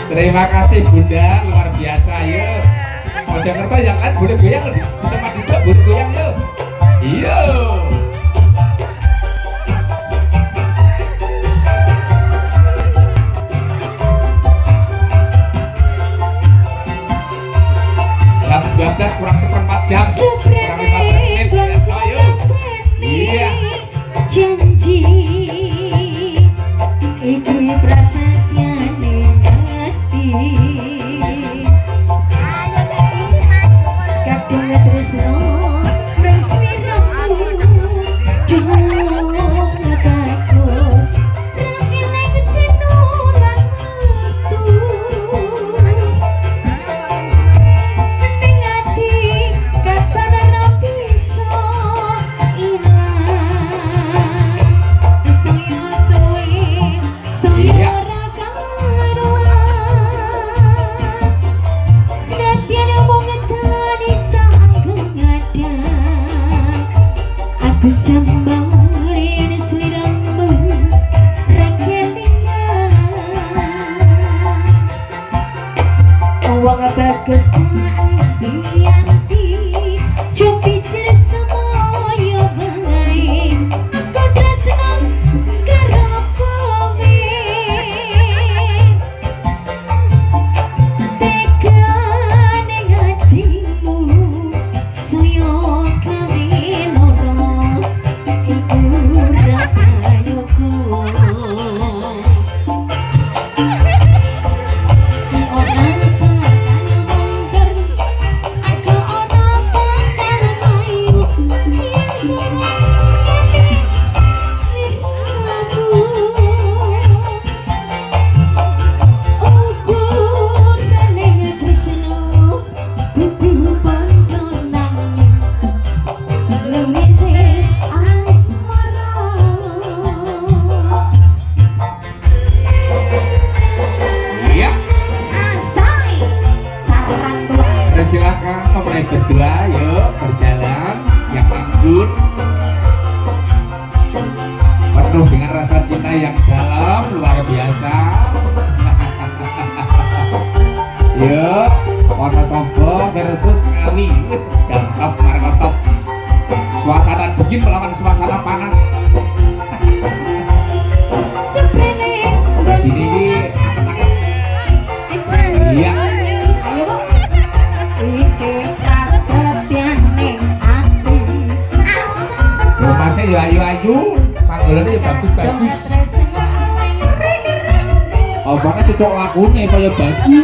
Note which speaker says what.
Speaker 1: Terima kasih Bunda, luar biasa ya. Mojokerto yang kan boleh goyang lebih di tempat juga boleh goyang yuk. Iya. Jam 12 kurang seperempat jam. Kurang 15 menit. Ayo. Iya.
Speaker 2: Janji iki prasatyane ati kadung tresno mring sliramu dong takut rakyat kenulan metu ning ati kapan ora bisa ilang
Speaker 1: Iya.
Speaker 2: Aku sambalin seliramu rekelingan uang bagus nanti cobi semuanya baik aku tresno karo kowe tekan ning atimu saya kowe loro iku rapayoku orang pakan wonder aku ana pakan mayu yang
Speaker 1: Iya. Silakan memulai berdua, yuk berjalan yang anggun, penuh dengan rasa cinta yang dalam luar biasa. Yuk, Wonosobo versus Ngawi, Gantop Markotop. Suasana dingin melawan suasana panas. Ini angkat-angkat. Iya. Masnya ya ayu-ayu, panggilannya ya bagus-bagus. Oh, banget cocok lakunya kayak baju.